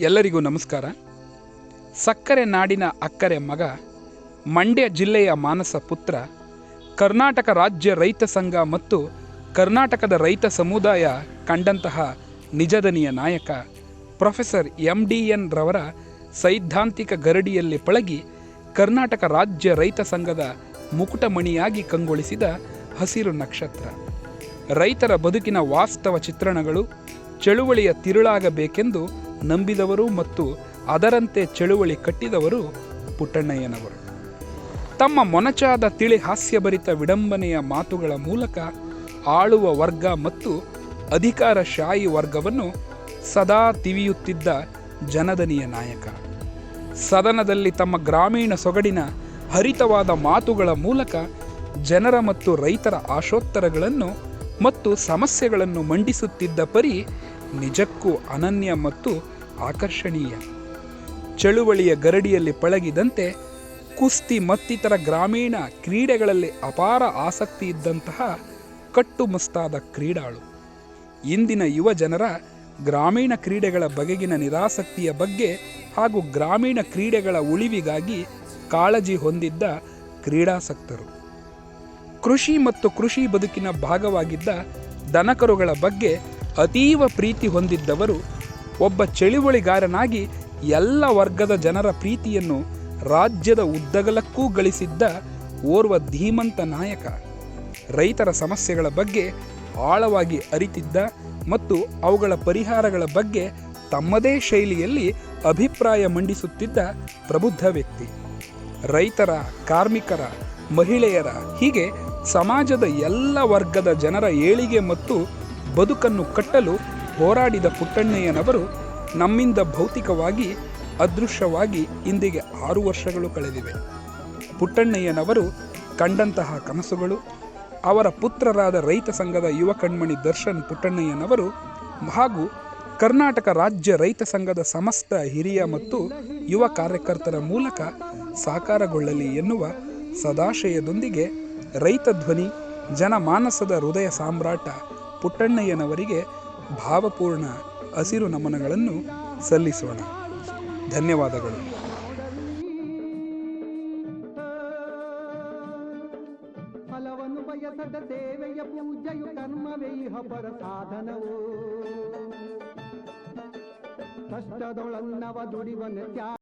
ಎಲ್ಲರಿಗೂ ನಮಸ್ಕಾರ. ಸಕ್ಕರೆ ನಾಡಿನ ಅಕ್ಕರೆ ಮಗ, ಮಂಡ್ಯ ಜಿಲ್ಲೆಯ ಮಾನಸ ಪುತ್ರ, ಕರ್ನಾಟಕ ರಾಜ್ಯ ರೈತ ಸಂಘ ಮತ್ತು ಕರ್ನಾಟಕದ ರೈತ ಸಮುದಾಯ ಕಂಡಂತಹ ನಿಜದನಿಯ ನಾಯಕ ಪ್ರೊಫೆಸರ್ MDN ರವರ ಸೈದ್ಧಾಂತಿಕ ಗರಡಿಯಲ್ಲಿ ಪಳಗಿ ಕರ್ನಾಟಕ ರಾಜ್ಯ ರೈತ ಸಂಘದ ಮುಕುಟಮಣಿಯಾಗಿ ಕಂಗೊಳಿಸಿದ ಹಸಿರು ನಕ್ಷತ್ರ. ರೈತರ ಬದುಕಿನ ವಾಸ್ತವ ಚಿತ್ರಣಗಳು ಚಳುವಳಿಯ ತಿರುಳಾಗಬೇಕೆಂದು ನಂಬಿದವರು ಮತ್ತು ಅದರಂತೆ ಚಳುವಳಿ ಕಟ್ಟಿದವರು ಪುಟ್ಟಣ್ಣಯ್ಯನವರು. ತಮ್ಮ ಮೊನಚಾದ ತಿಳಿ ಹಾಸ್ಯಭರಿತ ವಿಡಂಬನೆಯ ಮಾತುಗಳ ಮೂಲಕ ಆಳುವ ವರ್ಗ ಮತ್ತು ಅಧಿಕಾರಶಾಹಿ ವರ್ಗವನ್ನು ಸದಾ ತಿವಿಯುತ್ತಿದ್ದ ಜನದನಿಯ ನಾಯಕ. ಸದನದಲ್ಲಿ ತಮ್ಮ ಗ್ರಾಮೀಣ ಸೊಗಡಿನ ಹರಿತವಾದ ಮಾತುಗಳ ಮೂಲಕ ಜನರ ಮತ್ತು ರೈತರ ಆಶೋತ್ತರಗಳನ್ನು ಮತ್ತು ಸಮಸ್ಯೆಗಳನ್ನು ಮಂಡಿಸುತ್ತಿದ್ದ ಪರಿ ನಿಜಕ್ಕೂ ಅನನ್ಯ ಮತ್ತು ಆಕರ್ಷಣೀಯ. ಚಳುವಳಿಯ ಗರಡಿಯಲ್ಲಿ ಪಳಗಿದಂತೆ ಕುಸ್ತಿ ಮತ್ತಿತರ ಗ್ರಾಮೀಣ ಕ್ರೀಡೆಗಳಲ್ಲಿ ಅಪಾರ ಆಸಕ್ತಿ ಇದ್ದಂತಹ ಕಟ್ಟುಮಸ್ತಾದ ಕ್ರೀಡಾಳು. ಇಂದಿನ ಯುವ ಜನರ ಗ್ರಾಮೀಣ ಕ್ರೀಡೆಗಳ ಬಗೆಗಿನ ನಿರಾಸಕ್ತಿಯ ಬಗ್ಗೆ ಹಾಗೂ ಗ್ರಾಮೀಣ ಕ್ರೀಡೆಗಳ ಉಳಿವಿಗಾಗಿ ಕಾಳಜಿ ಹೊಂದಿದ್ದ ಕ್ರೀಡಾಸಕ್ತರು. ಕೃಷಿ ಮತ್ತು ಕೃಷಿ ಬದುಕಿನ ಭಾಗವಾಗಿದ್ದ ದನಕರುಗಳ ಬಗ್ಗೆ ಅತೀವ ಪ್ರೀತಿ ಹೊಂದಿದ್ದವರು. ಒಬ್ಬ ಚಳುವಳಿಗಾರನಾಗಿ ಎಲ್ಲ ವರ್ಗದ ಜನರ ಪ್ರೀತಿಯನ್ನು ರಾಜ್ಯದ ಉದ್ದಗಲಕ್ಕೂ ಗಳಿಸಿದ್ದ ಓರ್ವ ಧೀಮಂತ ನಾಯಕ. ರೈತರ ಸಮಸ್ಯೆಗಳ ಬಗ್ಗೆ ಆಳವಾಗಿ ಅರಿತಿದ್ದ ಮತ್ತು ಅವುಗಳ ಪರಿಹಾರಗಳ ಬಗ್ಗೆ ತಮ್ಮದೇ ಶೈಲಿಯಲ್ಲಿ ಅಭಿಪ್ರಾಯ ಮಂಡಿಸುತ್ತಿದ್ದ ಪ್ರಬುದ್ಧ ವ್ಯಕ್ತಿ. ರೈತರ, ಕಾರ್ಮಿಕರ, ಮಹಿಳೆಯರ ಹೀಗೆ ಸಮಾಜದ ಎಲ್ಲ ವರ್ಗದ ಜನರ ಏಳಿಗೆ ಮತ್ತು ಬದುಕನ್ನು ಕಟ್ಟಲು ಹೋರಾಡಿದ ಪುಟ್ಟಣ್ಣಯ್ಯನವರು ನಮ್ಮಿಂದ ಭೌತಿಕವಾಗಿ ಅದೃಶ್ಯವಾಗಿ ಇಂದಿಗೆ 6 ವರ್ಷಗಳು ಕಳೆದಿವೆ. ಪುಟ್ಟಣ್ಣಯ್ಯನವರು ಕಂಡಂತಹ ಕನಸುಗಳು, ಅವರ ಪುತ್ರರಾದ ರೈತ ಸಂಘದ ಯುವ ಕಣ್ಮಣಿ ದರ್ಶನ್ ಪುಟ್ಟಣ್ಣಯ್ಯನವರು ಹಾಗೂ ಕರ್ನಾಟಕ ರಾಜ್ಯ ರೈತ ಸಂಘದ ಸಮಸ್ತ ಹಿರಿಯ ಮತ್ತು ಯುವ ಕಾರ್ಯಕರ್ತರ ಮೂಲಕ ಸಾಕಾರಗೊಳ್ಳಲಿ ಎನ್ನುವ ಸದಾಶಯದೊಂದಿಗೆ ರೈತ ಧ್ವನಿ ಜನಮಾನಸದ ಹೃದಯ ಸಾಮ್ರಾಟ ಪುಟ್ಟಣ್ಣಯ್ಯನವರಿಗೆ ಭಾವಪೂರ್ಣ ಹಸಿರು ನಮನಗಳನ್ನು ಸಲ್ಲಿಸೋಣ. ಧನ್ಯವಾದಗಳು. ಫಲವನ್ನು ಬಯಸದ ಸೇವೆಯ ಪೂಜೆಯು ಕರ್ಮವೇ ಪರ ಸಾಧನವು. ಕಷ್ಟದೊಳನ್ನವ ದುಡಿವನ